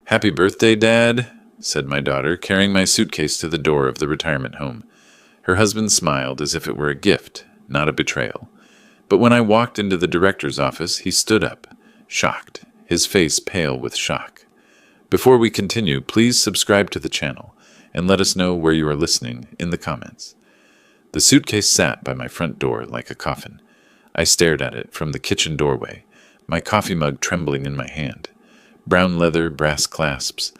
"Happy birthday, Dad," said my daughter, carrying my suitcase to the door of the retirement home. Her husband smiled as if it were a gift, not a betrayal. But when I walked into the director's office, he stood up, shocked, his face pale with shock. Before we continue, please subscribe to the channel and let us know where you are listening in the comments. The suitcase sat by my front door like a coffin. I stared at it from the kitchen doorway, my coffee mug trembling in my hand. Brown leather, brass clasps,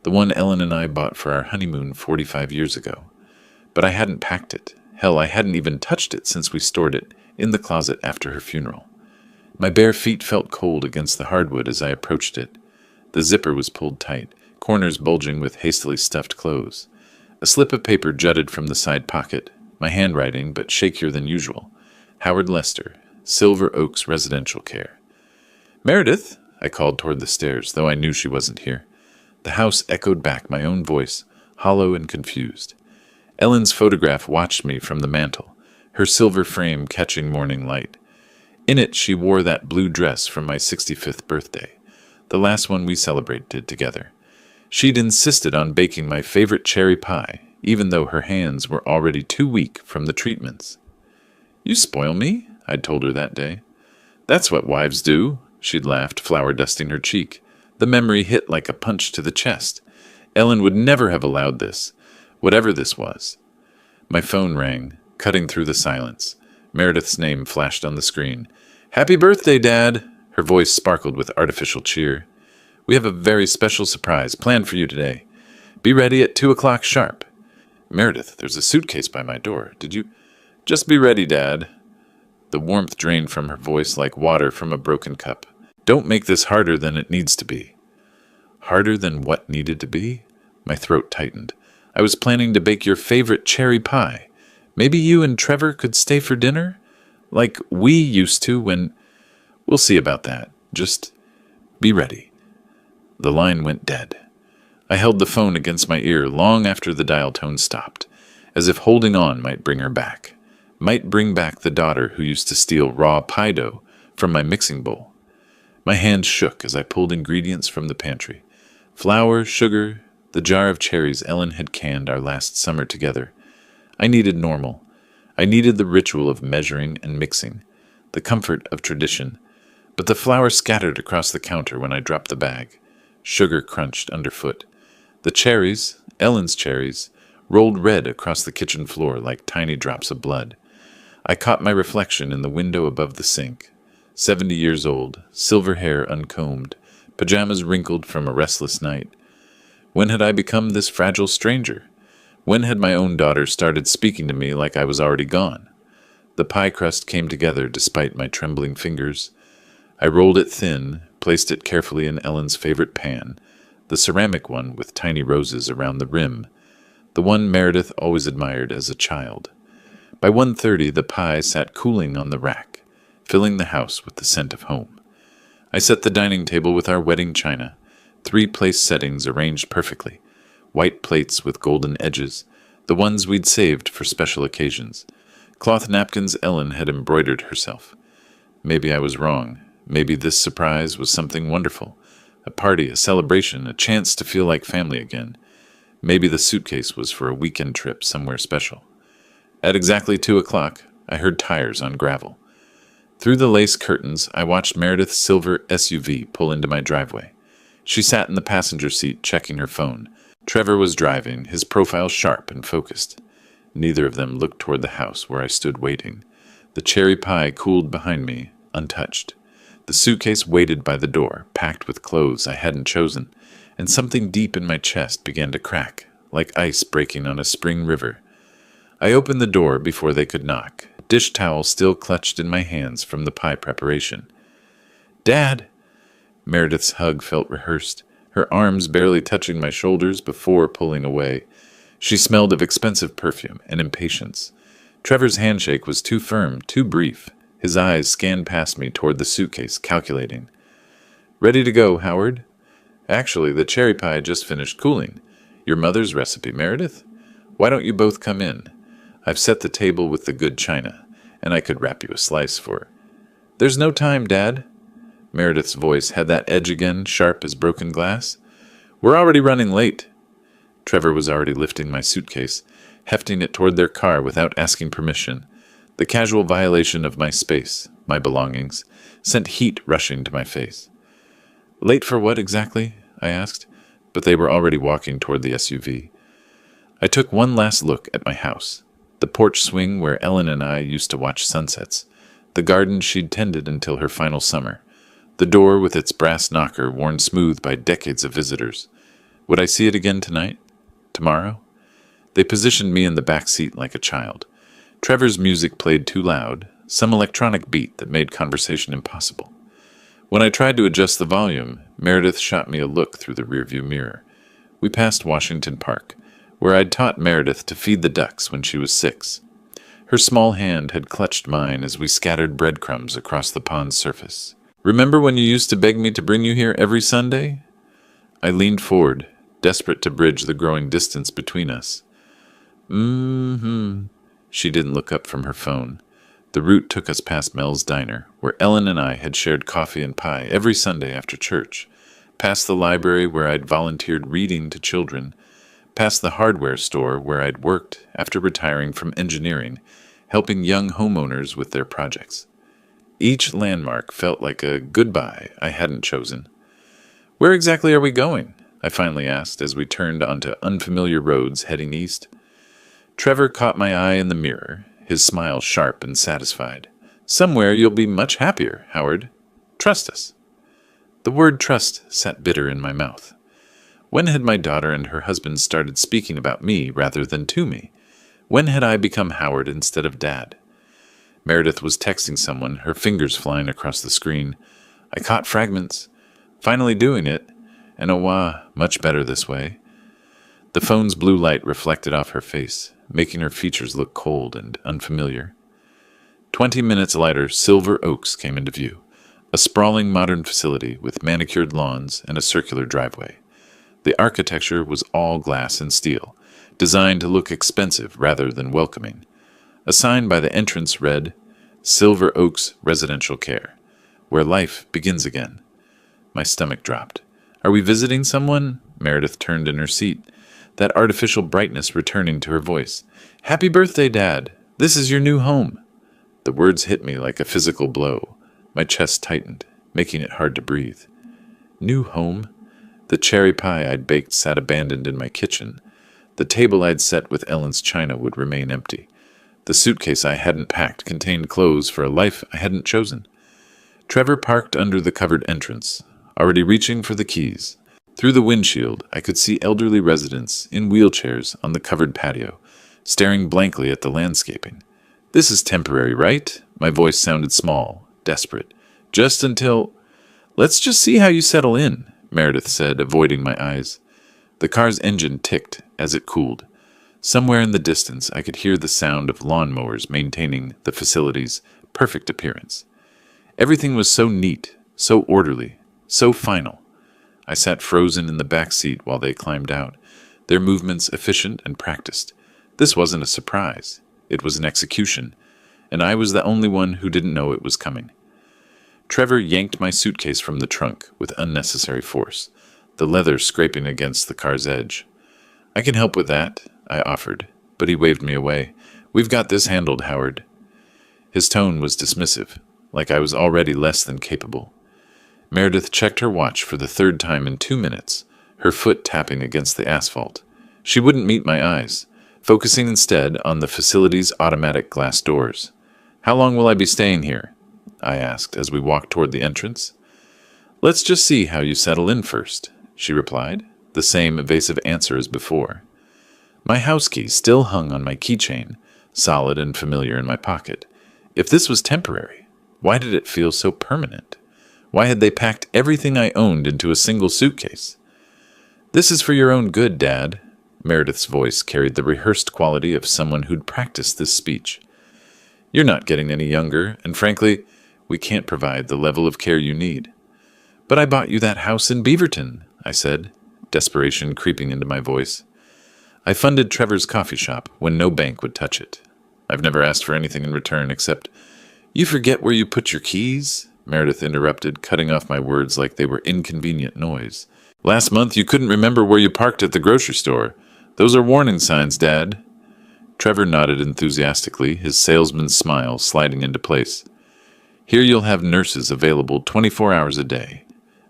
the one Ellen and I bought for our honeymoon 45 years ago. But I hadn't packed it. Hell, I hadn't even touched it since we stored it in the closet after her funeral. My bare feet felt cold against the hardwood as I approached it. The zipper was pulled tight, corners bulging with hastily stuffed clothes. A slip of paper jutted from the side pocket, my handwriting but shakier than usual. Howard Lester, Silver Oaks Residential Care. "Meredith," I called toward the stairs, though I knew she wasn't here. The house echoed back my own voice, hollow and confused. Ellen's photograph watched me from the mantel, her silver frame catching morning light. In it she wore that blue dress from my 65th birthday, the last one we celebrated together. She'd insisted on baking my favorite cherry pie, even though her hands were already too weak from the treatments. "You spoil me," I'd told her that day. "That's what wives do," she'd laughed, flour dusting her cheek. The memory hit like a punch to the chest. Ellen would never have allowed this, whatever this was. My phone rang, cutting through the silence. Meredith's name flashed on the screen. "Happy birthday, Dad!" Her voice sparkled with artificial cheer. "We have a very special surprise planned for you today. Be ready at 2 o'clock sharp." "Meredith, there's a suitcase by my door. Did you—" "Just be ready, Dad." The warmth drained from her voice like water from a broken cup. "Don't make this harder than it needs to be." Harder than what needed to be? My throat tightened. "I was planning to bake your favorite cherry pie. Maybe you and Trevor could stay for dinner? Like we used to when—" "We'll see about that. Just be ready." The line went dead. I held the phone against my ear long after the dial tone stopped, as if holding on might bring her back. Might bring back the daughter who used to steal raw pie dough from my mixing bowl. My hands shook as I pulled ingredients from the pantry. Flour, sugar, the jar of cherries Ellen had canned our last summer together. I needed normal. I needed the ritual of measuring and mixing, the comfort of tradition. But the flour scattered across the counter when I dropped the bag. Sugar crunched underfoot. The cherries, Ellen's cherries, rolled red across the kitchen floor like tiny drops of blood. I caught my reflection in the window above the sink. 70 years old, silver hair uncombed, pajamas wrinkled from a restless night. When had I become this fragile stranger? When had my own daughter started speaking to me like I was already gone? The pie crust came together despite my trembling fingers. I rolled it thin, placed it carefully in Ellen's favorite pan, the ceramic one with tiny roses around the rim, the one Meredith always admired as a child. By 1:30, the pie sat cooling on the rack, filling the house with the scent of home. I set the dining table with our wedding china, 3 place settings arranged perfectly, white plates with golden edges, the ones we'd saved for special occasions, cloth napkins Ellen had embroidered herself. Maybe I was wrong. Maybe this surprise was something wonderful, a party, a celebration, a chance to feel like family again. Maybe the suitcase was for a weekend trip somewhere special. At exactly 2 o'clock, I heard tires on gravel. Through the lace curtains, I watched Meredith's silver SUV pull into my driveway. She sat in the passenger seat checking her phone. Trevor was driving, his profile sharp and focused. Neither of them looked toward the house where I stood waiting. The cherry pie cooled behind me, untouched. The suitcase waited by the door, packed with clothes I hadn't chosen, and something deep in my chest began to crack, like ice breaking on a spring river. I opened the door before they could knock, dish towel still clutched in my hands from the pie preparation. "Dad!" Meredith's hug felt rehearsed, her arms barely touching my shoulders before pulling away. She smelled of expensive perfume and impatience. Trevor's handshake was too firm, too brief. His eyes scanned past me toward the suitcase, calculating. "Ready to go, Howard?" "Actually, the cherry pie just finished cooling. Your mother's recipe, Meredith? Why don't you both come in? I've set the table with the good china, and I could wrap you a slice for—" "There's no time, Dad." Meredith's voice had that edge again, sharp as broken glass. We're already running late. Trevor was already lifting my suitcase, hefting it toward their car without asking permission. The casual violation of my space, my belongings, sent heat rushing to my face. Late for what exactly? I asked, but they were already walking toward the SUV. I took one last look at my house, the porch swing where Ellen and I used to watch sunsets, the garden she'd tended until her final summer, the door with its brass knocker worn smooth by decades of visitors. Would I see it again tonight? Tomorrow? They positioned me in the back seat like a child. Trevor's music played too loud, some electronic beat that made conversation impossible. When I tried to adjust the volume, Meredith shot me a look through the rearview mirror. We passed Washington Park, where I'd taught Meredith to feed the ducks when she was 6. Her small hand had clutched mine as we scattered breadcrumbs across the pond's surface. Remember when you used to beg me to bring you here every Sunday? I leaned forward, desperate to bridge the growing distance between us. She didn't look up from her phone. The route took us past Mel's Diner, where Ellen and I had shared coffee and pie every Sunday after church, past the library where I'd volunteered reading to children, past the hardware store where I'd worked after retiring from engineering, helping young homeowners with their projects. Each landmark felt like a goodbye I hadn't chosen. Where exactly are we going? I finally asked as we turned onto unfamiliar roads heading east. Trevor caught my eye in the mirror, his smile sharp and satisfied. Somewhere you'll be much happier, Howard. Trust us. The word trust sat bitter in my mouth. When had my daughter and her husband started speaking about me rather than to me? When had I become Howard instead of Dad? Meredith was texting someone, her fingers flying across the screen. I caught fragments. Finally doing it. And oh, wow, much better this way. The phone's blue light reflected off her face, making her features look cold and unfamiliar. 20 minutes later, Silver Oaks came into view, a sprawling modern facility with manicured lawns and a circular driveway. The architecture was all glass and steel, designed to look expensive rather than welcoming. A sign by the entrance read, Silver Oaks Residential Care, where life begins again. My stomach dropped. Are we visiting someone? Meredith turned in her seat, that artificial brightness returning to her voice. Happy birthday, Dad. This is your new home. The words hit me like a physical blow. My chest tightened, making it hard to breathe. New home? The cherry pie I'd baked sat abandoned in my kitchen. The table I'd set with Ellen's china would remain empty. The suitcase I hadn't packed contained clothes for a life I hadn't chosen. Trevor parked under the covered entrance, already reaching for the keys. Through the windshield, I could see elderly residents in wheelchairs on the covered patio, staring blankly at the landscaping. This is temporary, right? My voice sounded small, desperate. Just until... Let's just see how you settle in, Meredith said, avoiding my eyes. The car's engine ticked as it cooled. Somewhere in the distance, I could hear the sound of lawnmowers maintaining the facility's perfect appearance. Everything was so neat, so orderly, so final. I sat frozen in the back seat while they climbed out, their movements efficient and practiced. This wasn't a surprise. It was an execution, and I was the only one who didn't know it was coming. Trevor yanked my suitcase from the trunk with unnecessary force, the leather scraping against the car's edge. I can help with that, I offered, but he waved me away. We've got this handled, Howard. His tone was dismissive, like I was already less than capable. Meredith checked her watch for the 3rd time in 2 minutes, her foot tapping against the asphalt. She wouldn't meet my eyes, focusing instead on the facility's automatic glass doors. How long will I be staying here? I asked as we walked toward the entrance. Let's just see how you settle in first, she replied, the same evasive answer as before. My house key still hung on my keychain, solid and familiar in my pocket. If this was temporary, why did it feel so permanent? Why had they packed everything I owned into a single suitcase? This is for your own good, Dad. Meredith's voice carried the rehearsed quality of someone who'd practiced this speech. You're not getting any younger, and frankly, we can't provide the level of care you need. But I bought you that house in Beaverton, I said, desperation creeping into my voice. I funded Trevor's coffee shop when no bank would touch it. I've never asked for anything in return except, You forget where you put your keys? Meredith interrupted, cutting off my words like they were inconvenient noise. Last month you couldn't remember where you parked at the grocery store. Those are warning signs, Dad. Trevor nodded enthusiastically, his salesman's smile sliding into place. Here you'll have nurses available 24 hours a day.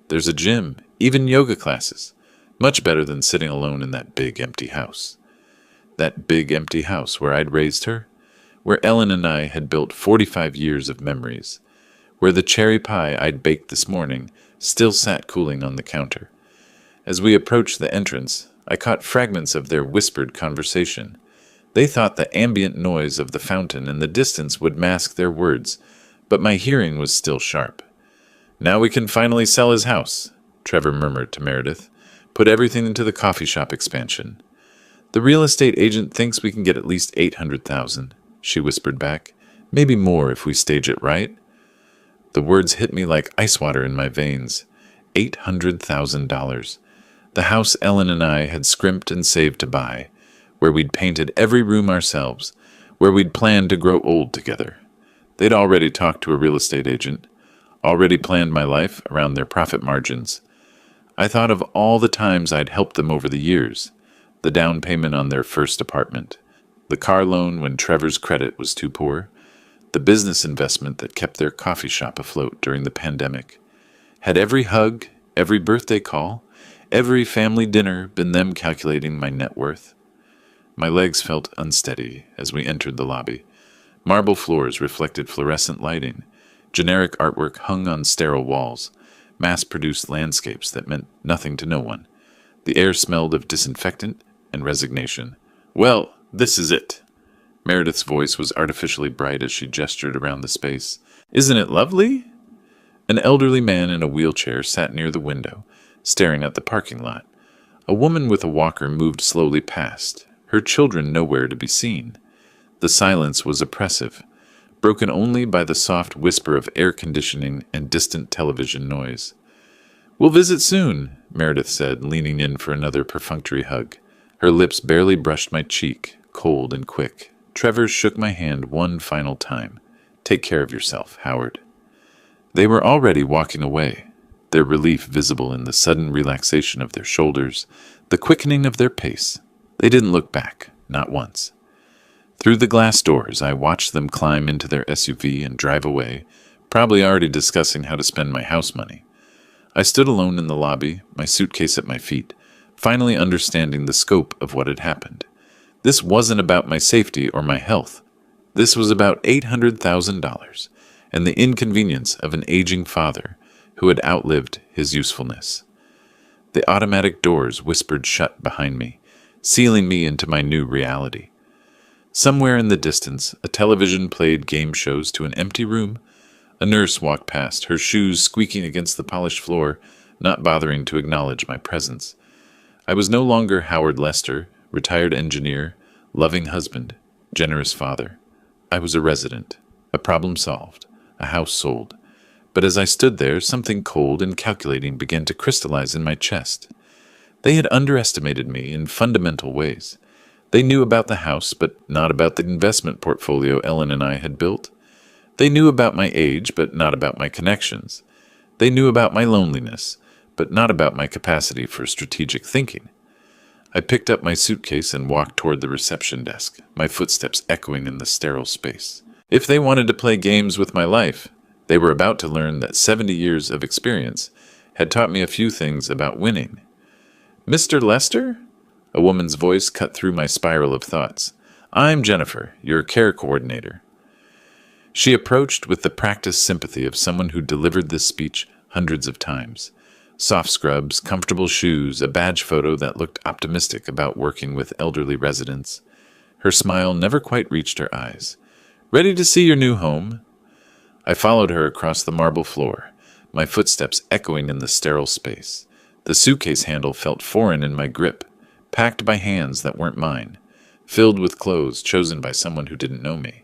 There's a gym, even yoga classes. Much better than sitting alone in that big empty house. That big empty house where I'd raised her, where Ellen and I had built 45 years of memories, where the cherry pie I'd baked this morning still sat cooling on the counter. As we approached the entrance, I caught fragments of their whispered conversation. They thought the ambient noise of the fountain in the distance would mask their words, but my hearing was still sharp. Now we can finally sell his house, Trevor murmured to Meredith. Put everything into the coffee shop expansion. The real estate agent thinks we can get at least $800,000, she whispered back. Maybe more if we stage it right. The words hit me like ice water in my veins. $800,000. The house Ellen and I had scrimped and saved to buy, where we'd painted every room ourselves, where we'd planned to grow old together. They'd already talked to a real estate agent, already planned my life around their profit margins. I thought of all the times I'd helped them over the years, the down payment on their first apartment, the car loan when Trevor's credit was too poor, the business investment that kept their coffee shop afloat during the pandemic. Had every hug, every birthday call, every family dinner been them calculating my net worth? My legs felt unsteady as we entered the lobby. Marble floors reflected fluorescent lighting. Generic artwork hung on sterile walls. Mass-produced landscapes that meant nothing to no one. The air smelled of disinfectant and resignation. Well, this is it. Meredith's voice was artificially bright as she gestured around the space. Isn't it lovely? An elderly man in a wheelchair sat near the window, staring at the parking lot. A woman with a walker moved slowly past, her children nowhere to be seen. The silence was oppressive, broken only by the soft whisper of air conditioning and distant television noise. We'll visit soon, Meredith said, leaning in for another perfunctory hug. Her lips barely brushed my cheek, cold and quick. Trevor shook my hand one final time. Take care of yourself, Howard. They were already walking away, their relief visible in the sudden relaxation of their shoulders, the quickening of their pace. They didn't look back, not once. Through the glass doors, I watched them climb into their SUV and drive away, probably already discussing how to spend my house money. I stood alone in the lobby, my suitcase at my feet, finally understanding the scope of what had happened. This wasn't about my safety or my health. This was about $800,000 and the inconvenience of an aging father who had outlived his usefulness. The automatic doors whispered shut behind me, sealing me into my new reality. Somewhere in the distance, a television played game shows to an empty room. A nurse walked past, her shoes squeaking against the polished floor, not bothering to acknowledge my presence. I was no longer Howard Lester, retired engineer, loving husband, generous father. I was a resident, a problem solved, a house sold. But as I stood there, something cold and calculating began to crystallize in my chest. They had underestimated me in fundamental ways. They knew about the house, but not about the investment portfolio Ellen and I had built. They knew about my age, but not about my connections. They knew about my loneliness, but not about my capacity for strategic thinking. I picked up my suitcase and walked toward the reception desk, my footsteps echoing in the sterile space. If they wanted to play games with my life, they were about to learn that 70 years of experience had taught me a few things about winning. Mr. Lester? A woman's voice cut through my spiral of thoughts. I'm Jennifer, your care coordinator. She approached with the practiced sympathy of someone who delivered this speech hundreds of times. Soft scrubs, comfortable shoes, a badge photo that looked optimistic about working with elderly residents. Her smile never quite reached her eyes. Ready to see your new home? I followed her across the marble floor, my footsteps echoing in the sterile space. The suitcase handle felt foreign in my grip, packed by hands that weren't mine, filled with clothes chosen by someone who didn't know me.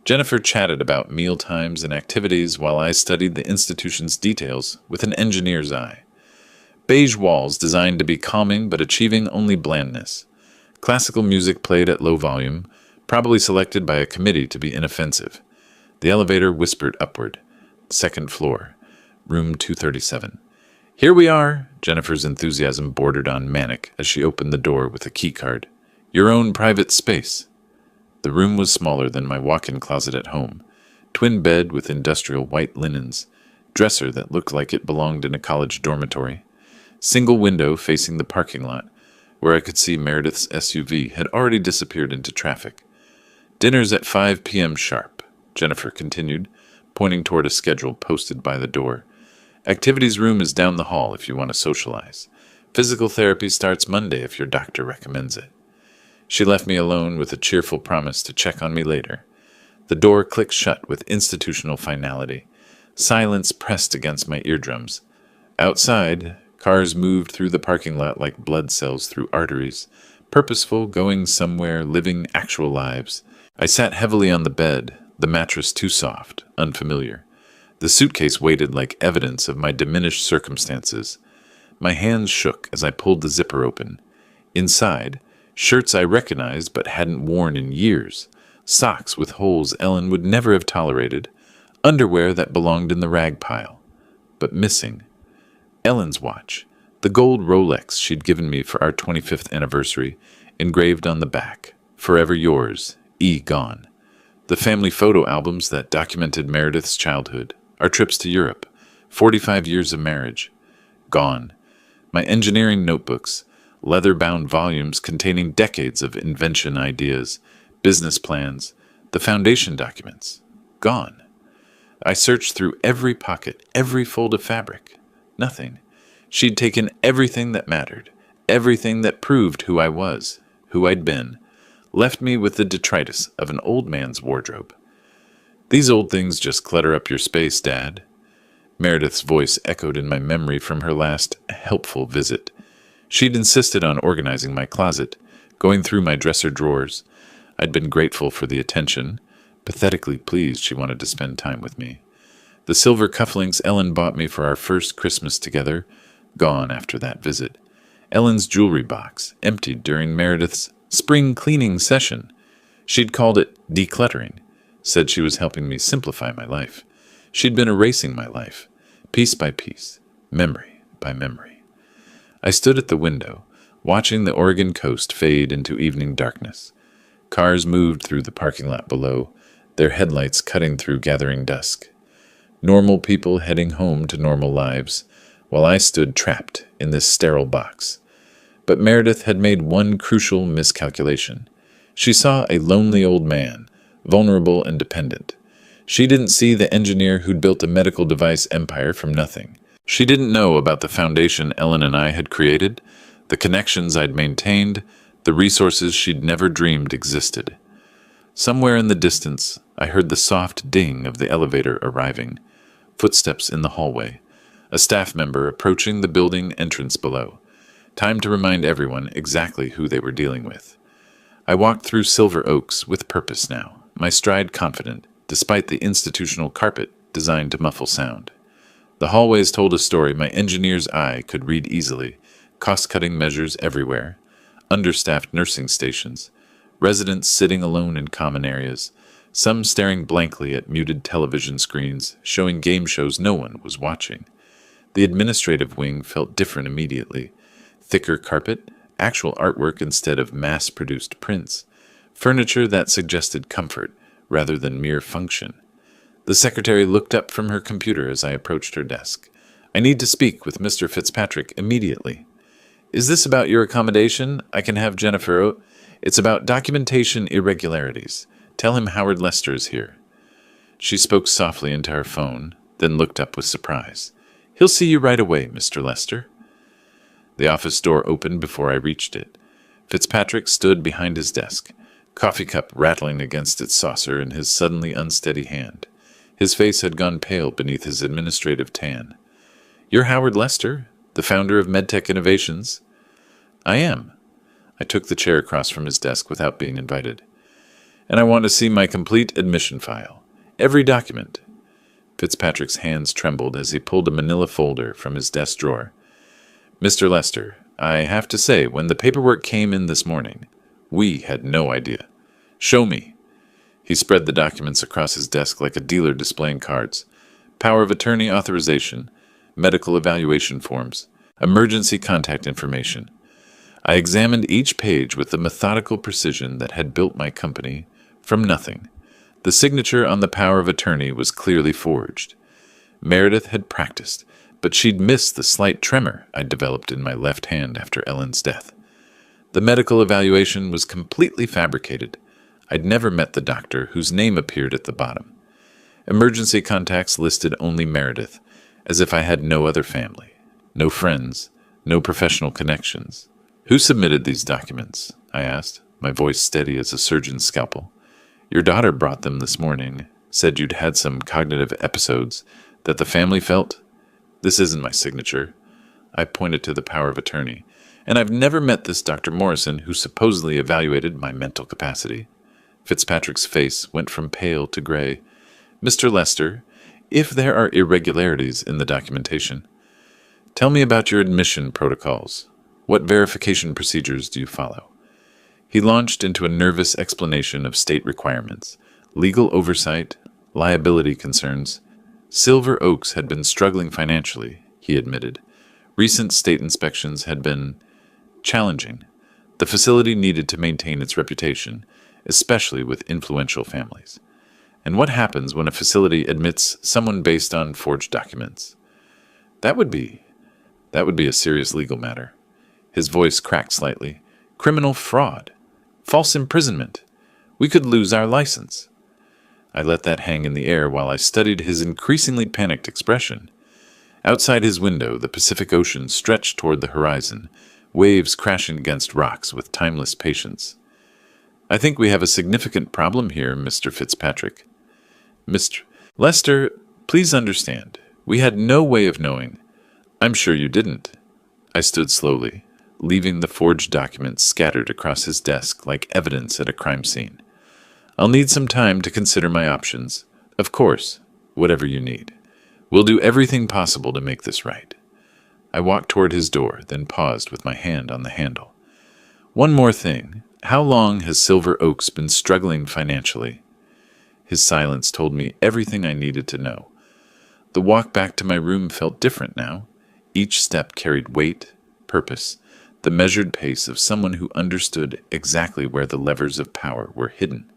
Jennifer chatted about meal times and activities while I studied the institution's details with an engineer's eye. Beige walls designed to be calming but achieving only blandness. Classical music played at low volume, probably selected by a committee to be inoffensive. The elevator whispered upward. Second floor, room 237. Here we are! Jennifer's enthusiasm bordered on manic as she opened the door with a keycard. Your own private space. The room was smaller than my walk-in closet at home. Twin bed with industrial white linens. Dresser that looked like it belonged in a college dormitory. Single window facing the parking lot, where I could see Meredith's SUV had already disappeared into traffic. Dinner's at 5 p.m. sharp, Jennifer continued, pointing toward a schedule posted by the door. Activities room is down the hall if you want to socialize. Physical therapy starts Monday if your doctor recommends it. She left me alone with a cheerful promise to check on me later. The door clicked shut with institutional finality. Silence pressed against my eardrums. Outside, cars moved through the parking lot like blood cells through arteries, purposeful, going somewhere, living actual lives. I sat heavily on the bed, the mattress too soft, unfamiliar. The suitcase weighted like evidence of my diminished circumstances. My hands shook as I pulled the zipper open. Inside, shirts I recognized but hadn't worn in years, socks with holes Ellen would never have tolerated, underwear that belonged in the rag pile. But missing. Ellen's watch, the gold Rolex she'd given me for our 25th anniversary, engraved on the back, "Forever yours, E. gone." The family photo albums that documented Meredith's childhood, our trips to Europe, 45 years of marriage, gone. My engineering notebooks, leather-bound volumes containing decades of invention ideas, business plans, the foundation documents, gone. I searched through every pocket, every fold of fabric. Nothing. She'd taken everything that mattered, everything that proved who I was, who I'd been, left me with the detritus of an old man's wardrobe. These old things just clutter up your space, Dad. Meredith's voice echoed in my memory from her last helpful visit. She'd insisted on organizing my closet, going through my dresser drawers. I'd been grateful for the attention, pathetically pleased she wanted to spend time with me. The silver cufflinks Ellen bought me for our first Christmas together, gone after that visit. Ellen's jewelry box, emptied during Meredith's spring cleaning session. She'd called it decluttering, said she was helping me simplify my life. She'd been erasing my life, piece by piece, memory by memory. I stood at the window, watching the Oregon coast fade into evening darkness. Cars moved through the parking lot below, their headlights cutting through gathering dusk. Normal people heading home to normal lives, while I stood trapped in this sterile box. But Meredith had made one crucial miscalculation. She saw a lonely old man, vulnerable and dependent. She didn't see the engineer who'd built a medical device empire from nothing. She didn't know about the foundation Ellen and I had created, the connections I'd maintained, the resources she'd never dreamed existed. Somewhere in the distance, I heard the soft ding of the elevator arriving, footsteps in the hallway, a staff member approaching the building entrance below. Time to remind everyone exactly who they were dealing with. I walked through Silver Oaks with purpose now, my stride confident, despite the institutional carpet designed to muffle sound. The hallways told a story my engineer's eye could read easily, cost-cutting measures everywhere, understaffed nursing stations, residents sitting alone in common areas, some staring blankly at muted television screens showing game shows no one was watching. The administrative wing felt different immediately. Thicker carpet, actual artwork instead of mass-produced prints, furniture that suggested comfort rather than mere function. The secretary looked up from her computer as I approached her desk. "I need to speak with Mr. Fitzpatrick immediately." "Is this about your accommodation? I can have Jennifer. It's about documentation irregularities. Tell him Howard Lester is here." She spoke softly into her phone, then looked up with surprise. "He'll see you right away, Mr. Lester." The office door opened before I reached it. Fitzpatrick stood behind his desk, coffee cup rattling against its saucer in his suddenly unsteady hand. His face had gone pale beneath his administrative tan. "You're Howard Lester, the founder of MedTech Innovations?" "I am." I took the chair across from his desk without being invited. "And I want to see my complete admission file. Every document." Fitzpatrick's hands trembled as he pulled a manila folder from his desk drawer. "Mr. Lester, I have to say, when the paperwork came in this morning, we had no idea. Show me." He spread the documents across his desk like a dealer displaying cards. Power of attorney authorization, medical evaluation forms, emergency contact information. I examined each page with the methodical precision that had built my company from nothing. The signature on the power of attorney was clearly forged. Meredith had practiced, but she'd missed the slight tremor I'd developed in my left hand after Ellen's death. The medical evaluation was completely fabricated. I'd never met the doctor whose name appeared at the bottom. Emergency contacts listed only Meredith, as if I had no other family, no friends, no professional connections. "Who submitted these documents?" I asked, my voice steady as a surgeon's scalpel. "Your daughter brought them this morning, said you'd had some cognitive episodes that the family felt." "This isn't my signature." I pointed to the power of attorney. "And I've never met this Dr. Morrison who supposedly evaluated my mental capacity." Fitzpatrick's face went from pale to gray. "Mr. Lester, if there are irregularities in the documentation, tell me about your admission protocols. What verification procedures do you follow?" He launched into a nervous explanation of state requirements, legal oversight, liability concerns. Silver Oaks had been struggling financially, he admitted. Recent state inspections had been challenging. The facility needed to maintain its reputation, especially with influential families. And what happens when a facility admits someone based on forged documents? That would be a serious legal matter. His voice cracked slightly. Criminal fraud. False imprisonment. We could lose our license. I let that hang in the air while I studied his increasingly panicked expression. Outside his window, the Pacific Ocean stretched toward the horizon, waves crashing against rocks with timeless patience. "I think we have a significant problem here, Mr. Fitzpatrick." "Mr. Lester, please understand, we had no way of knowing." "I'm sure you didn't." I stood slowly, leaving the forged documents scattered across his desk like evidence at a crime scene. "I'll need some time to consider my options. Of course, whatever you need. We'll do everything possible to make this right." I walked toward his door, then paused with my hand on the handle. "One more thing. How long has Silver Oaks been struggling financially?" His silence told me everything I needed to know. The walk back to my room felt different now. Each step carried weight, purpose, the measured pace of someone who understood exactly where the levers of power were hidden.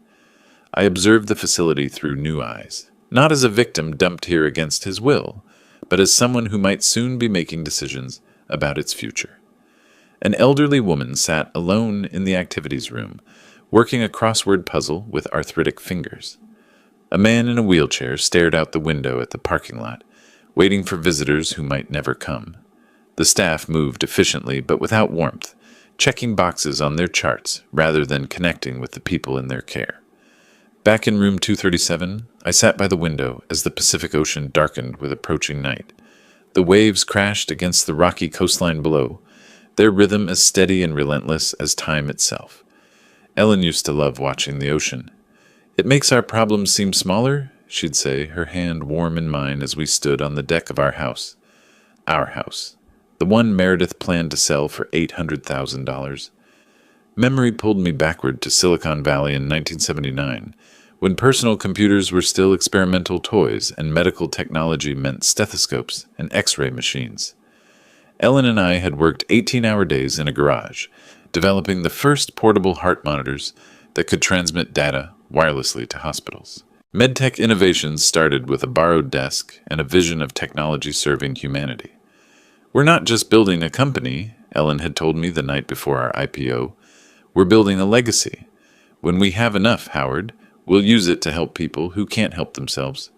I observed the facility through new eyes, not as a victim dumped here against his will, but as someone who might soon be making decisions about its future. An elderly woman sat alone in the activities room, working a crossword puzzle with arthritic fingers. A man in a wheelchair stared out the window at the parking lot, waiting for visitors who might never come. The staff moved efficiently but without warmth, checking boxes on their charts rather than connecting with the people in their care. Back in room 237, I sat by the window as the Pacific Ocean darkened with approaching night. The waves crashed against the rocky coastline below, their rhythm as steady and relentless as time itself. Ellen used to love watching the ocean. "It makes our problems seem smaller," she'd say, her hand warm in mine as we stood on the deck of our house. Our house. The one Meredith planned to sell for $800,000. Memory pulled me backward to Silicon Valley in 1979, when personal computers were still experimental toys and medical technology meant stethoscopes and X-ray machines. Ellen and I had worked 18-hour days in a garage, developing the first portable heart monitors that could transmit data wirelessly to hospitals. MedTech innovations started with a borrowed desk and a vision of technology serving humanity. "We're not just building a company," Ellen had told me the night before our IPO. "We're building a legacy. When we have enough, Howard, we'll use it to help people who can't help themselves."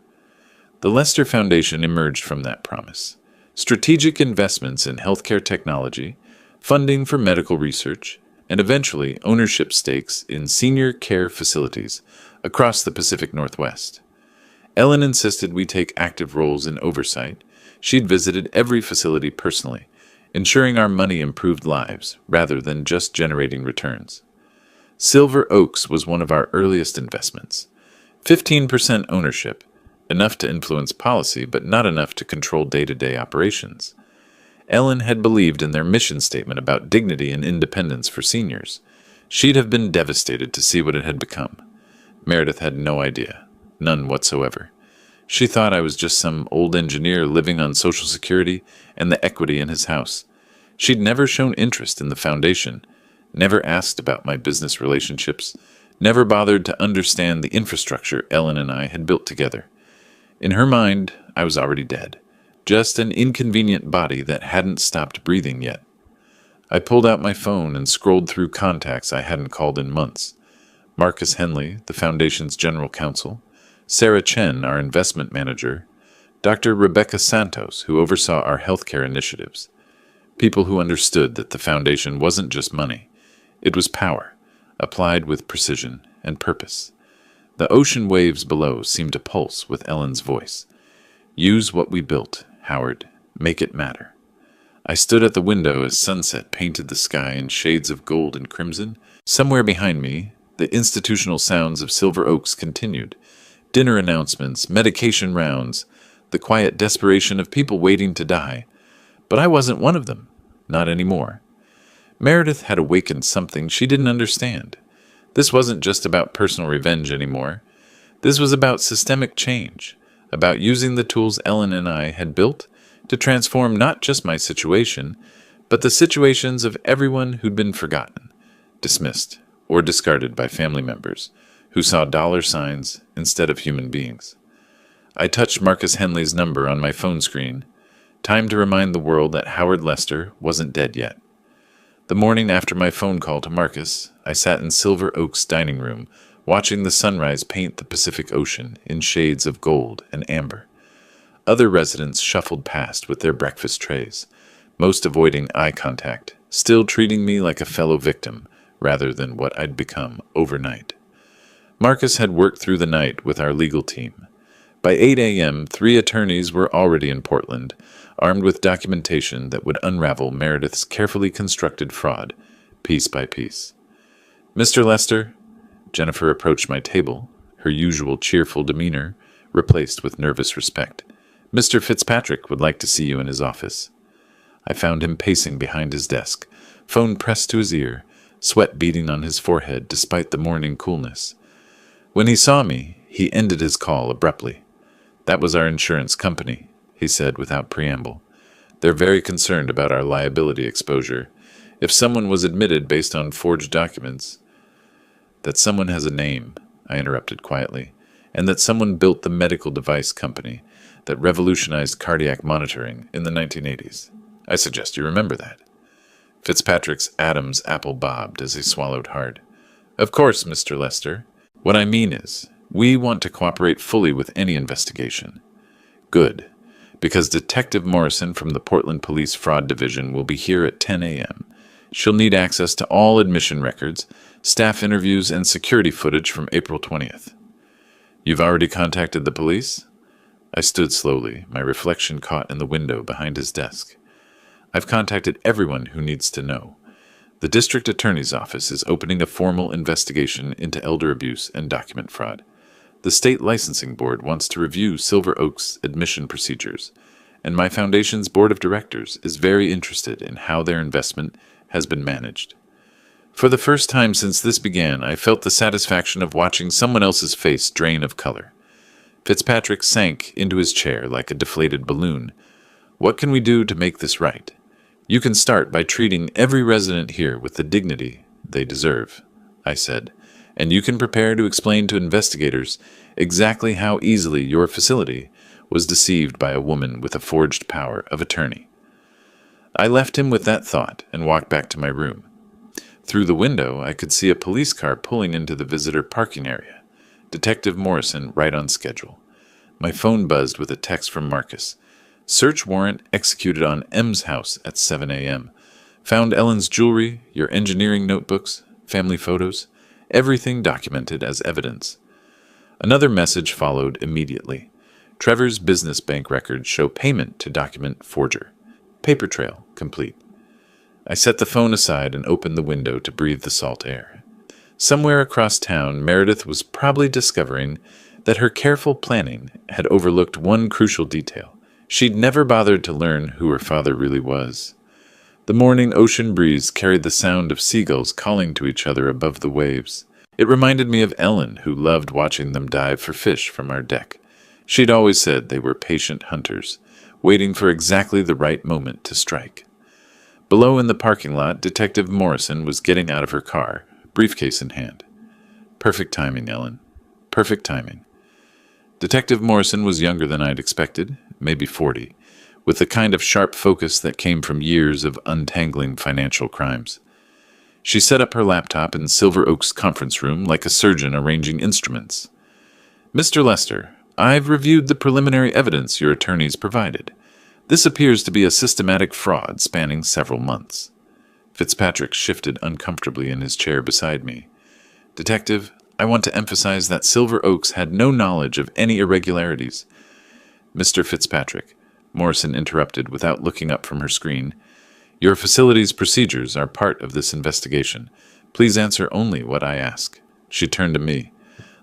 The Lester Foundation emerged from that promise. Strategic investments in healthcare technology, funding for medical research, and eventually ownership stakes in senior care facilities across the Pacific Northwest. Ellen insisted we take active roles in oversight. She'd visited every facility personally, ensuring our money improved lives rather than just generating returns. Silver Oaks was one of our earliest investments. 15% ownership, enough to influence policy but not enough to control day-to-day operations. Ellen had believed in their mission statement about dignity and independence for seniors. She'd have been devastated to see what it had become. Meredith had no idea, none whatsoever. She thought I was just some old engineer living on Social Security and the equity in his house. She'd never shown interest in the foundation, never asked about my business relationships, never bothered to understand the infrastructure Ellen and I had built together. In her mind, I was already dead, just an inconvenient body that hadn't stopped breathing yet. I pulled out my phone and scrolled through contacts I hadn't called in months. Marcus Henley, the Foundation's general counsel, Sarah Chen, our investment manager, Dr. Rebecca Santos, who oversaw our healthcare initiatives. People who understood that the Foundation wasn't just money. It was power, applied with precision and purpose. The ocean waves below seemed to pulse with Ellen's voice. Use what we built, Howard. Make it matter. I stood at the window as sunset painted the sky in shades of gold and crimson. Somewhere behind me, the institutional sounds of Silver Oaks continued. Dinner announcements, medication rounds, the quiet desperation of people waiting to die. But I wasn't one of them. Not anymore. Meredith had awakened something she didn't understand. This wasn't just about personal revenge anymore. This was about systemic change, about using the tools Ellen and I had built to transform not just my situation, but the situations of everyone who'd been forgotten, dismissed, or discarded by family members who saw dollar signs instead of human beings. I touched Marcus Henley's number on my phone screen. Time to remind the world that Howard Lester wasn't dead yet. The morning after my phone call to Marcus, I sat in Silver Oaks' dining room, watching the sunrise paint the Pacific Ocean in shades of gold and amber. Other residents shuffled past with their breakfast trays, most avoiding eye contact, still treating me like a fellow victim rather than what I'd become overnight. Marcus had worked through the night with our legal team. By 8 a.m., 3 attorneys were already in Portland, armed with documentation that would unravel Meredith's carefully constructed fraud, piece by piece. Mr. Lester, Jennifer approached my table, her usual cheerful demeanor replaced with nervous respect. Mr. Fitzpatrick would like to see you in his office. I found him pacing behind his desk, phone pressed to his ear, sweat beading on his forehead despite the morning coolness. When he saw me, he ended his call abruptly. That was our insurance company, he said without preamble. They're very concerned about our liability exposure. If someone was admitted based on forged documents, that someone has a name, I interrupted quietly, and that someone built the medical device company that revolutionized cardiac monitoring in the 1980s. I suggest you remember that. Fitzpatrick's Adam's apple bobbed as he swallowed hard. Of course, Mr. Lester. What I mean is, we want to cooperate fully with any investigation. Good, because Detective Morrison from the Portland Police Fraud Division will be here at 10 a.m. She'll need access to all admission records, staff interviews, and security footage from April 20th. You've already contacted the police? I stood slowly, my reflection caught in the window behind his desk. I've contacted everyone who needs to know. The district attorney's office is opening a formal investigation into elder abuse and document fraud. The state licensing board wants to review Silver Oaks' admission procedures, and my foundation's board of directors is very interested in how their investment has been managed. For the first time since this began, I felt the satisfaction of watching someone else's face drain of color. Fitzpatrick sank into his chair like a deflated balloon. What can we do to make this right? You can start by treating every resident here with the dignity they deserve, I said, and you can prepare to explain to investigators exactly how easily your facility was deceived by a woman with a forged power of attorney. I left him with that thought and walked back to my room. Through the window, I could see a police car pulling into the visitor parking area. Detective Morrison right on schedule. My phone buzzed with a text from Marcus. Search warrant executed on M's house at 7 a.m. Found Ellen's jewelry, your engineering notebooks, family photos, everything documented as evidence. Another message followed immediately. Trevor's business bank records show payment to document forger. Paper trail complete. I set the phone aside and opened the window to breathe the salt air. Somewhere across town, Meredith was probably discovering that her careful planning had overlooked one crucial detail. She'd never bothered to learn who her father really was. The morning ocean breeze carried the sound of seagulls calling to each other above the waves. It reminded me of Ellen, who loved watching them dive for fish from our deck. She'd always said they were patient hunters, waiting for exactly the right moment to strike. Below in the parking lot, Detective Morrison was getting out of her car, briefcase in hand. Perfect timing, Ellen. Perfect timing. Detective Morrison was younger than I'd expected, maybe 40, with the kind of sharp focus that came from years of untangling financial crimes. She set up her laptop in Silver Oak's conference room like a surgeon arranging instruments. Mr. Lester, I've reviewed the preliminary evidence your attorneys provided. This appears to be a systematic fraud spanning several months. Fitzpatrick shifted uncomfortably in his chair beside me. Detective, I want to emphasize that Silver Oaks had no knowledge of any irregularities. Mr. Fitzpatrick, Morrison interrupted without looking up from her screen. Your facility's procedures are part of this investigation. Please answer only what I ask. She turned to me.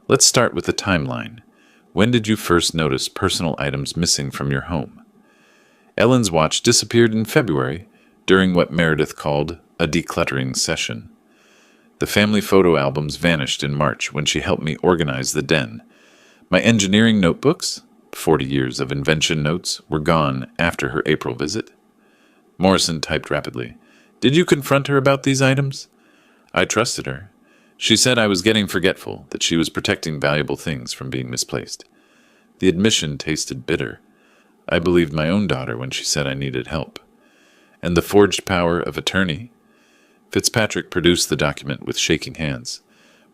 Let's start with the timeline. When did you first notice personal items missing from your home? Ellen's watch disappeared in February during what Meredith called a decluttering session. The family photo albums vanished in March when she helped me organize the den. My engineering notebooks, 40 years of invention notes, were gone after her April visit. Morrison typed rapidly. Did you confront her about these items? I trusted her. She said I was getting forgetful, that she was protecting valuable things from being misplaced. The admission tasted bitter. I believed my own daughter when she said I needed help. And the forged power of attorney? Fitzpatrick produced the document with shaking hands.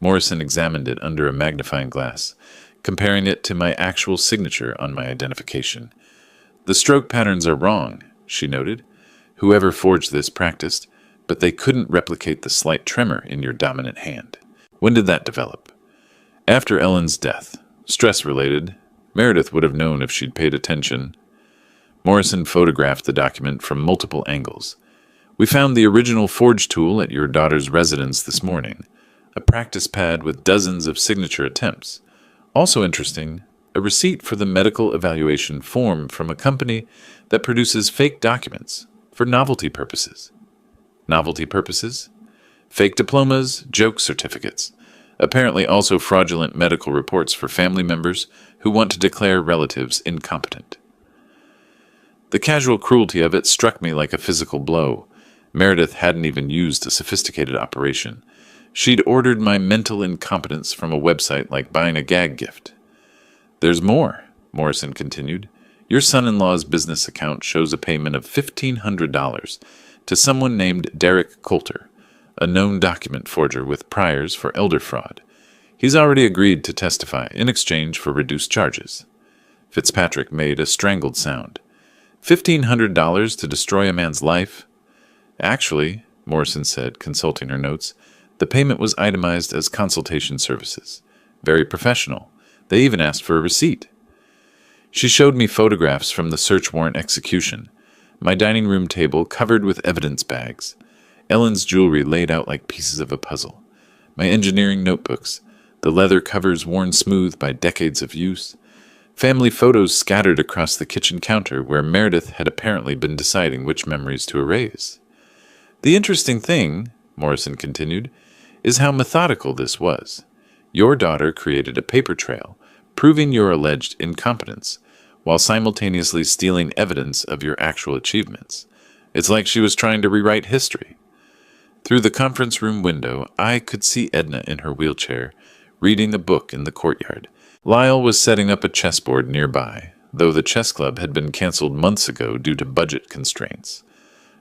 Morrison examined it under a magnifying glass, comparing it to my actual signature on my identification. The stroke patterns are wrong, she noted. Whoever forged this practiced, but they couldn't replicate the slight tremor in your dominant hand. When did that develop? After Ellen's death. Stress-related. Meredith would have known if she'd paid attention. Morrison photographed the document from multiple angles. We found the original forge tool at your daughter's residence this morning, a practice pad with dozens of signature attempts. Also interesting, a receipt for the medical evaluation form from a company that produces fake documents for novelty purposes. Novelty purposes? Fake diplomas, joke certificates. Apparently also fraudulent medical reports for family members who want to declare relatives incompetent. The casual cruelty of it struck me like a physical blow. Meredith hadn't even used a sophisticated operation. She'd ordered my mental incompetence from a website like buying a gag gift. There's more, Morrison continued. Your son-in-law's business account shows a payment of $1,500 to someone named Derek Coulter, a known document forger with priors for elder fraud. He's already agreed to testify in exchange for reduced charges. Fitzpatrick made a strangled sound. $1,500 to destroy a man's life? Actually, Morrison said, consulting her notes, the payment was itemized as consultation services. Very professional. They even asked for a receipt. She showed me photographs from the search warrant execution, my dining room table covered with evidence bags, Ellen's jewelry laid out like pieces of a puzzle, my engineering notebooks, the leather covers worn smooth by decades of use, family photos scattered across the kitchen counter where Meredith had apparently been deciding which memories to erase. The interesting thing, Morrison continued, is how methodical this was. Your daughter created a paper trail, proving your alleged incompetence, while simultaneously stealing evidence of your actual achievements. It's like she was trying to rewrite history. Through the conference room window, I could see Edna in her wheelchair, reading a book in the courtyard. Lyle was setting up a chessboard nearby, though the chess club had been canceled months ago due to budget constraints.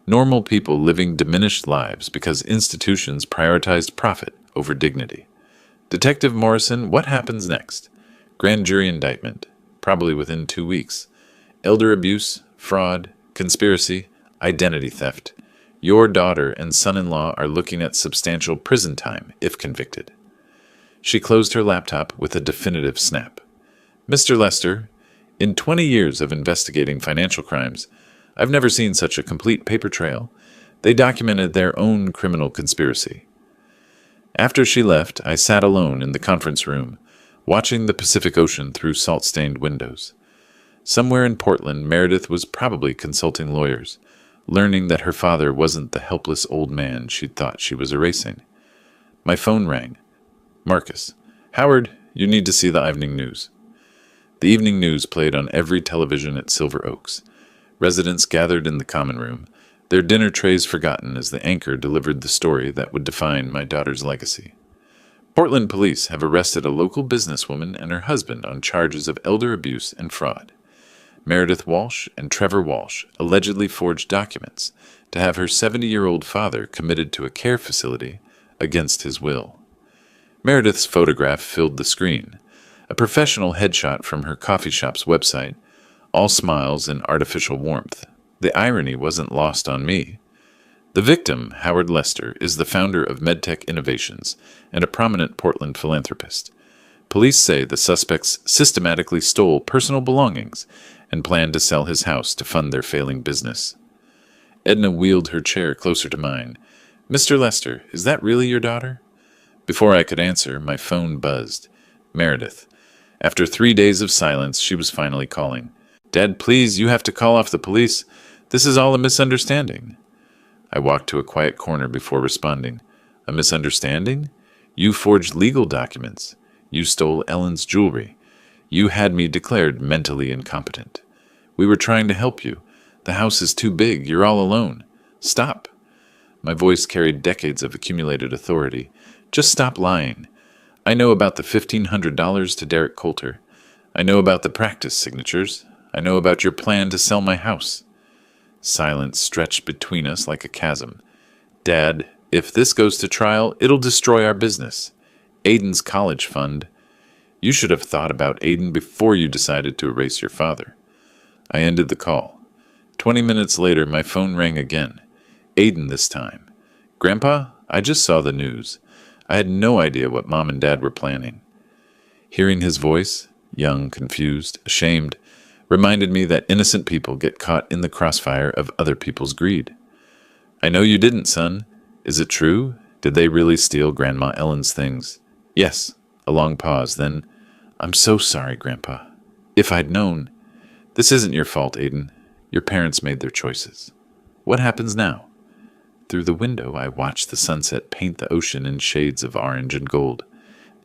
Normal people living diminished lives because institutions prioritized profit over dignity. Detective Morrison, what happens next? Grand jury indictment, probably within 2 weeks. Elder abuse, fraud, conspiracy, identity theft. Your daughter and son-in-law are looking at substantial prison time if convicted. She closed her laptop with a definitive snap. Mr. Lester, in 20 years of investigating financial crimes, I've never seen such a complete paper trail. They documented their own criminal conspiracy. After she left, I sat alone in the conference room, watching the Pacific Ocean through salt-stained windows. Somewhere in Portland, Meredith was probably consulting lawyers, learning that her father wasn't the helpless old man she'd thought she was erasing. My phone rang. Marcus. Howard, you need to see the evening news. The evening news played on every television at Silver Oaks. Residents gathered in the common room, their dinner trays forgotten as the anchor delivered the story that would define my daughter's legacy. Portland police have arrested a local businesswoman and her husband on charges of elder abuse and fraud. Meredith Walsh and Trevor Walsh allegedly forged documents to have her 70-year-old father committed to a care facility against his will. Meredith's photograph filled the screen, a professional headshot from her coffee shop's website, all smiles and artificial warmth. The irony wasn't lost on me. The victim, Howard Lester, is the founder of MedTech Innovations and a prominent Portland philanthropist. Police say the suspects systematically stole personal belongings and planned to sell his house to fund their failing business. Edna wheeled her chair closer to mine. "Mr. Lester, is that really your daughter?" Before I could answer, my phone buzzed. Meredith. After 3 days of silence, she was finally calling. "Dad, please, you have to call off the police. This is all a misunderstanding." I walked to a quiet corner before responding. "A misunderstanding? You forged legal documents. You stole Ellen's jewelry. You had me declared mentally incompetent. We were trying to help you. The house is too big. You're all alone. Stop." My voice carried decades of accumulated authority. "Just stop lying. I know about the $1,500 to Derek Coulter. I know about the practice signatures. I know about your plan to sell my house." Silence stretched between us like a chasm. "Dad, if this goes to trial, it'll destroy our business. Aiden's college fund. You should have thought about Aiden before you decided to erase your father." I ended the call. 20 minutes later, my phone rang again. Aiden this time. "Grandpa, I just saw the news. I had no idea what Mom and Dad were planning." Hearing his voice, young, confused, ashamed, reminded me that innocent people get caught in the crossfire of other people's greed. "I know you didn't, son. Is it true? Did they really steal Grandma Ellen's things?" "Yes." A long pause, then, "I'm so sorry, Grandpa. If I'd known." "This isn't your fault, Aiden. Your parents made their choices. What happens now?" Through the window, I watched the sunset paint the ocean in shades of orange and gold.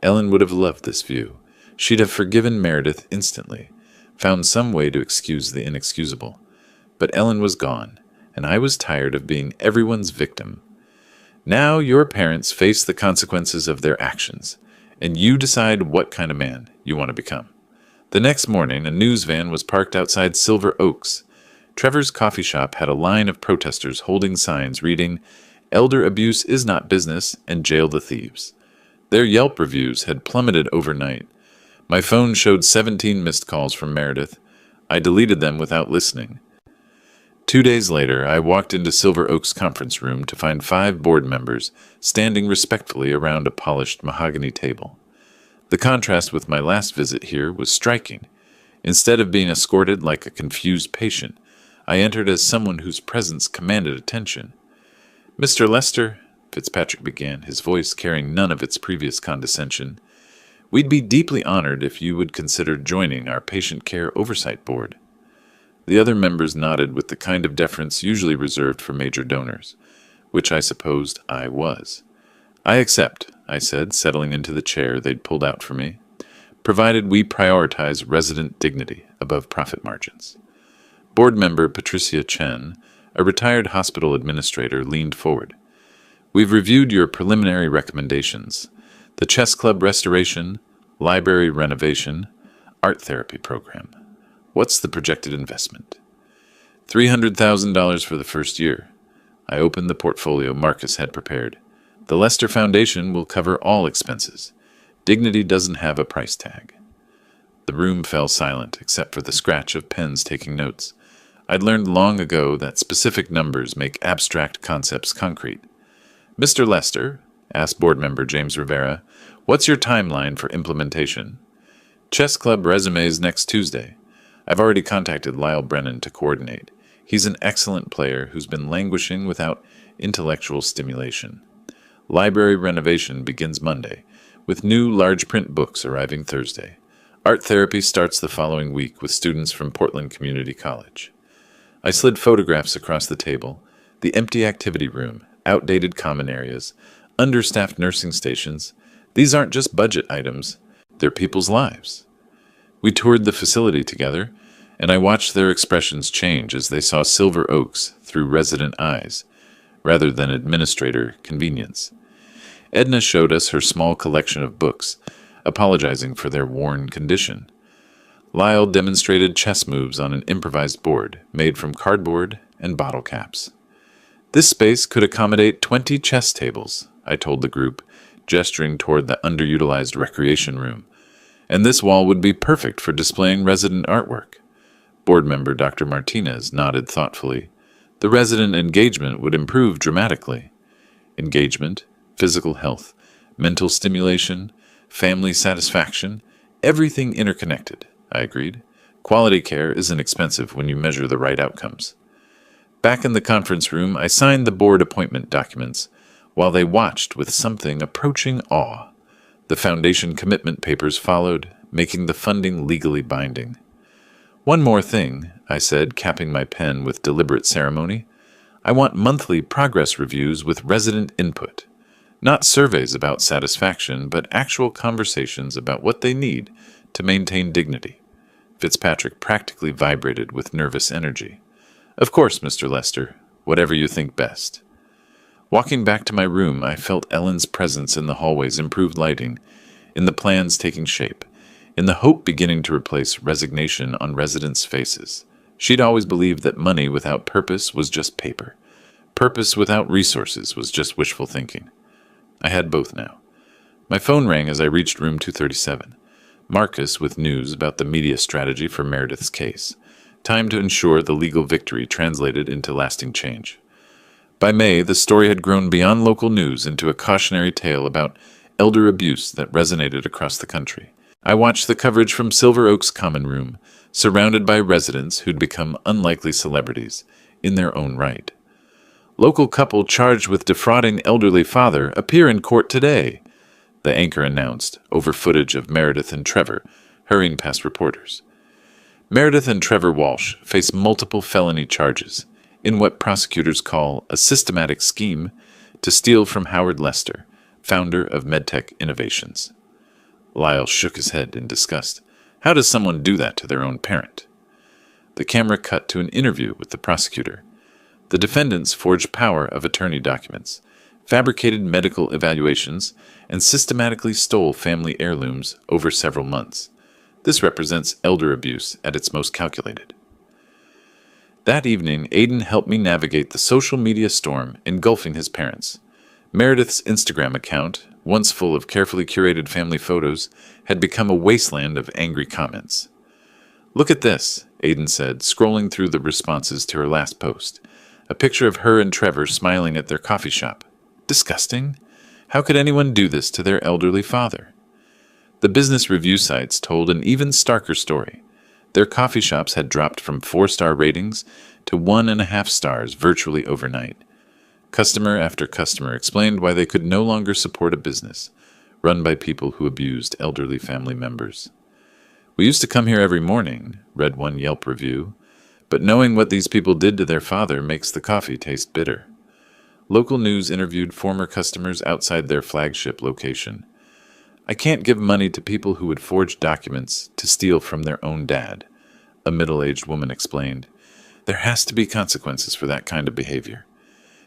Ellen would have loved this view. She'd have forgiven Meredith instantly, found some way to excuse the inexcusable. But Ellen was gone, and I was tired of being everyone's victim. Now your parents face the consequences of their actions, and you decide what kind of man you want to become. The next morning, a news van was parked outside Silver Oaks. Trevor's coffee shop had a line of protesters holding signs reading, "Elder abuse is not business," and "Jail the thieves." Their Yelp reviews had plummeted overnight. My phone showed 17 missed calls from Meredith. I deleted them without listening. 2 days later, I walked into Silver Oaks conference room to find 5 board members standing respectfully around a polished mahogany table. The contrast with my last visit here was striking. Instead of being escorted like a confused patient, I entered as someone whose presence commanded attention. "Mr. Lester," Fitzpatrick began, his voice carrying none of its previous condescension, "we'd be deeply honored if you would consider joining our Patient Care Oversight Board." The other members nodded with the kind of deference usually reserved for major donors, which I supposed I was. "I accept," I said, settling into the chair they'd pulled out for me, "provided we prioritize resident dignity above profit margins." Board member Patricia Chen, a retired hospital administrator, leaned forward. "We've reviewed your preliminary recommendations. The chess club restoration, library renovation, art therapy program. What's the projected investment?" $300,000 for the first year. I opened the portfolio Marcus had prepared. "The Lester Foundation will cover all expenses. Dignity doesn't have a price tag." The room fell silent, except for the scratch of pens taking notes. I'd learned long ago that specific numbers make abstract concepts concrete. "Mr. Lester," asked board member James Rivera, "what's your timeline for implementation?" "Chess club resumes next Tuesday. I've already contacted Lyle Brennan to coordinate. He's an excellent player who's been languishing without intellectual stimulation. Library renovation begins Monday, with new large print books arriving Thursday. Art therapy starts the following week with students from Portland Community College." I slid photographs across the table, the empty activity room, outdated common areas, understaffed nursing stations. These aren't just budget items, they're people's lives. We toured the facility together, and I watched their expressions change as they saw silver oaks through resident eyes, rather than administrator convenience. Edna showed us her small collection of books, apologizing for their worn condition. Lyle demonstrated chess moves on an improvised board made from cardboard and bottle caps. This space could accommodate 20 chess tables, I told the group, gesturing toward the underutilized recreation room. And this wall would be perfect for displaying resident artwork. Board member Dr. Martinez nodded thoughtfully. The resident engagement would improve dramatically. Engagement, physical health, mental stimulation, family satisfaction, everything interconnected, I agreed. Quality care isn't expensive when you measure the right outcomes. Back in the conference room, I signed the board appointment documents, while they watched with something approaching awe. The foundation commitment papers followed, making the funding legally binding. One more thing, I said, capping my pen with deliberate ceremony. I want monthly progress reviews with resident input. Not surveys about satisfaction, but actual conversations about what they need to maintain dignity. Fitzpatrick practically vibrated with nervous energy. Of course, Mr. Lester, whatever you think best. Walking back to my room, I felt Ellen's presence in the hallway's improved lighting, in the plans taking shape, in the hope beginning to replace resignation on residents' faces. She'd always believed that money without purpose was just paper. Purpose without resources was just wishful thinking. I had both now. My phone rang as I reached room 237. Marcus with news about the media strategy for Meredith's case. Time to ensure the legal victory translated into lasting change. By May, the story had grown beyond local news into a cautionary tale about elder abuse that resonated across the country. I watched the coverage from Silver Oak's common room, surrounded by residents who'd become unlikely celebrities in their own right. Local couple charged with defrauding elderly father appear in court today, the anchor announced, over footage of Meredith and Trevor hurrying past reporters. Meredith and Trevor Walsh face multiple felony charges in what prosecutors call a systematic scheme to steal from Howard Lester, founder of MedTech Innovations. Lyle shook his head in disgust. How does someone do that to their own parent? The camera cut to an interview with the prosecutor. The defendants forged power of attorney documents, fabricated medical evaluations, and systematically stole family heirlooms over several months. This represents elder abuse at its most calculated. That evening, Aidan helped me navigate the social media storm engulfing his parents. Meredith's Instagram account, once full of carefully curated family photos, had become a wasteland of angry comments. "Look at this," Aidan said, scrolling through the responses to her last post. A picture of her and Trevor smiling at their coffee shop. Disgusting. How could anyone do this to their elderly father? The business review sites told an even starker story. Their coffee shops had dropped from 4-star ratings to 1.5 stars virtually overnight. Customer after customer explained why they could no longer support a business run by people who abused elderly family members. "We used to come here every morning," read one Yelp review, "but knowing what these people did to their father makes the coffee taste bitter." Local news interviewed former customers outside their flagship location. "I can't give money to people who would forge documents to steal from their own dad," a middle-aged woman explained. "There has to be consequences for that kind of behavior."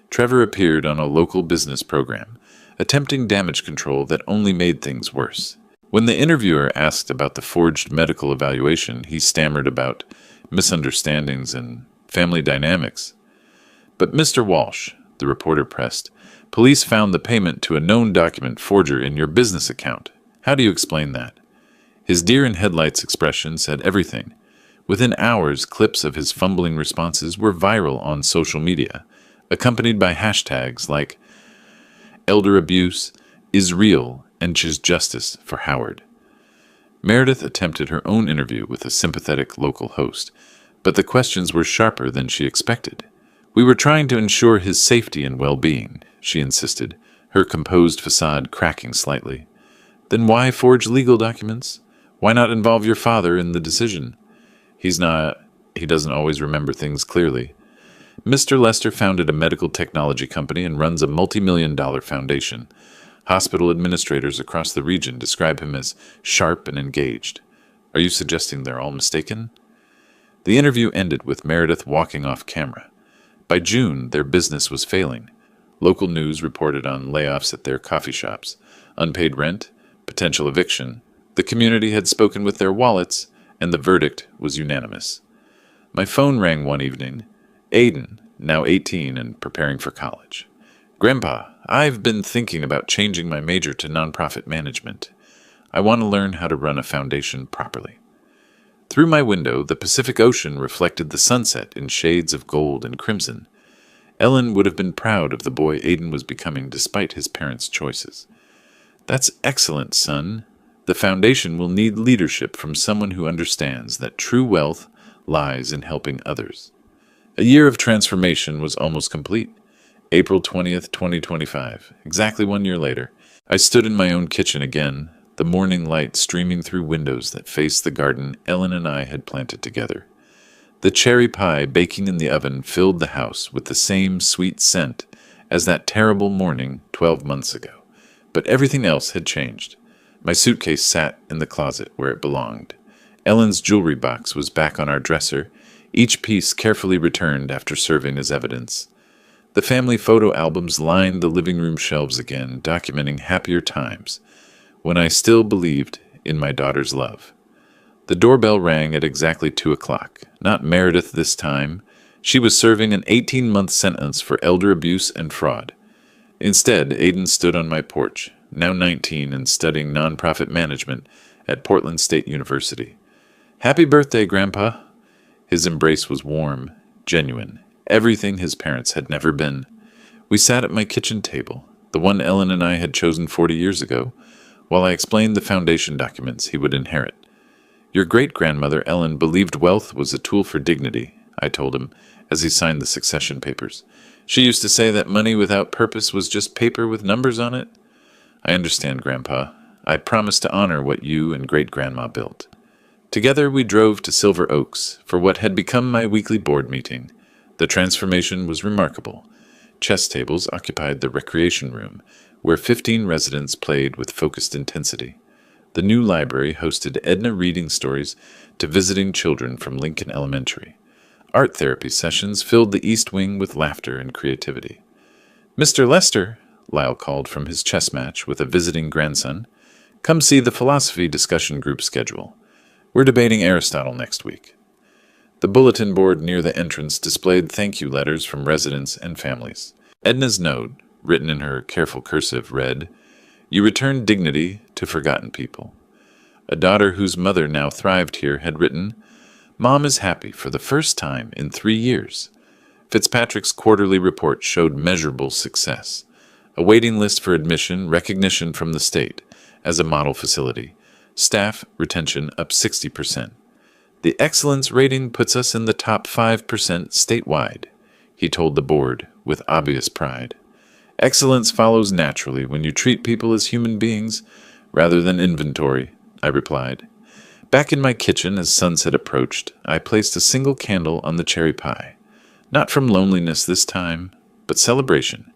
Trevor appeared on a local business program, attempting damage control that only made things worse. When the interviewer asked about the forged medical evaluation, he stammered about misunderstandings and family dynamics. "But Mr. Walsh," the reporter pressed, "police found the payment to a known document forger in your business account. How do you explain that?" His deer-in-headlights expression said everything. Within hours, clips of his fumbling responses were viral on social media, accompanied by hashtags like "Elder Abuse is Real" and "Choose Justice for Howard." Meredith attempted her own interview with a sympathetic local host, but the questions were sharper than she expected. "We were trying to ensure his safety and well-being," she insisted, her composed facade cracking slightly. "Then why forge legal documents? Why not involve your father in the decision?" He doesn't always remember things clearly. Mr. Lester founded a medical technology company and runs a multi-million-dollar foundation. Hospital administrators across the region describe him as sharp and engaged. Are you suggesting they're all mistaken? The interview ended with Meredith walking off camera. By June, their business was failing. Local news reported on layoffs at their coffee shops, unpaid rent, potential eviction. The community had spoken with their wallets, and the verdict was unanimous. My phone rang one evening. Aiden, now 18 and preparing for college. Grandpa, I've been thinking about changing my major to nonprofit management. I want to learn how to run a foundation properly. Through my window, the Pacific Ocean reflected the sunset in shades of gold and crimson. Ellen would have been proud of the boy Aiden was becoming despite his parents' choices. That's excellent, son. The foundation will need leadership from someone who understands that true wealth lies in helping others. A year of transformation was almost complete. April 20th, 2025, exactly 1 year later, I stood in my own kitchen again, the morning light streaming through windows that faced the garden Ellen and I had planted together. The cherry pie baking in the oven filled the house with the same sweet scent as that terrible morning 12 months ago. But everything else had changed. My suitcase sat in the closet where it belonged. Ellen's jewelry box was back on our dresser, each piece carefully returned after serving as evidence. The family photo albums lined the living room shelves again, documenting happier times, when I still believed in my daughter's love. The doorbell rang at exactly 2 o'clock. Not Meredith this time. She was serving an 18-month sentence for elder abuse and fraud. Instead, Aiden stood on my porch, now 19 and studying nonprofit management at Portland State University. Happy birthday, Grandpa. His embrace was warm, genuine, everything his parents had never been. We sat at my kitchen table, the one Ellen and I had chosen 40 years ago, while I explained the foundation documents he would inherit. Your great-grandmother Ellen believed wealth was a tool for dignity, I told him, as he signed the succession papers. She used to say that money without purpose was just paper with numbers on it. I understand, Grandpa. I promise to honor what you and great-grandma built. Together we drove to Silver Oaks for what had become my weekly board meeting. The transformation was remarkable. Chess tables occupied the recreation room, where 15 residents played with focused intensity. The new library hosted Edna reading stories to visiting children from Lincoln Elementary. Art therapy sessions filled the East Wing with laughter and creativity. Mr. Lester, Lyle called from his chess match with a visiting grandson, come see the philosophy discussion group schedule. We're debating Aristotle next week. The bulletin board near the entrance displayed thank you letters from residents and families. Edna's note, written in her careful cursive, read, "You return dignity to forgotten people." A daughter whose mother now thrived here had written, "Mom is happy for the first time in 3 years." Fitzpatrick's quarterly report showed measurable success. A waiting list for admission, recognition from the state as a model facility. Staff retention up 60%. The excellence rating puts us in the top 5% statewide, he told the board with obvious pride. Excellence follows naturally when you treat people as human beings rather than inventory, I replied. Back in my kitchen as sunset approached, I placed a single candle on the cherry pie. Not from loneliness this time, but celebration.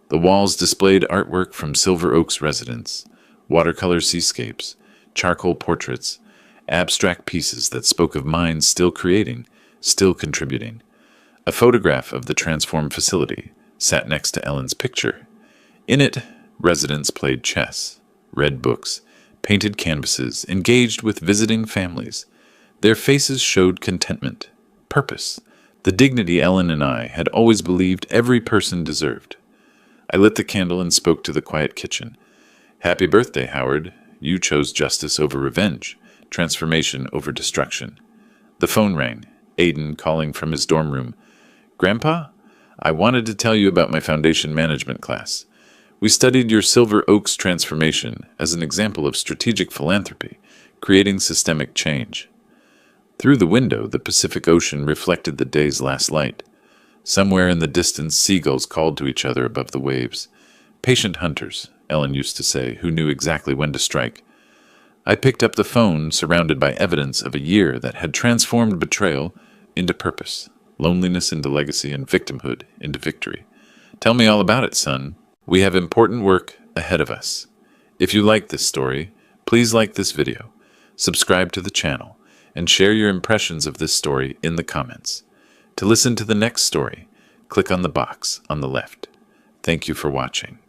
The walls displayed artwork from Silver Oaks residents, watercolor seascapes, charcoal portraits, abstract pieces that spoke of minds still creating, still contributing. A photograph of the transformed facility sat next to Ellen's picture. In it, residents played chess, read books, painted canvases, engaged with visiting families. Their faces showed contentment, purpose, the dignity Ellen and I had always believed every person deserved. I lit the candle and spoke to the quiet kitchen. Happy birthday, Howard. You chose justice over revenge, transformation over destruction. The phone rang, Aiden calling from his dorm room. Grandpa, I wanted to tell you about my foundation management class. We studied your Silver Oaks transformation as an example of strategic philanthropy, creating systemic change. Through the window, the Pacific Ocean reflected the day's last light. Somewhere in the distance, seagulls called to each other above the waves. Patient hunters, Ellen used to say, who knew exactly when to strike. I picked up the phone, surrounded by evidence of a year that had transformed betrayal into purpose, loneliness into legacy, and victimhood into victory. Tell me all about it, son. We have important work ahead of us. If you like this story, please like this video. subscribe to the channel, and share your impressions of this story in the comments. To listen to the next story, click on the box on the left. Thank you for watching.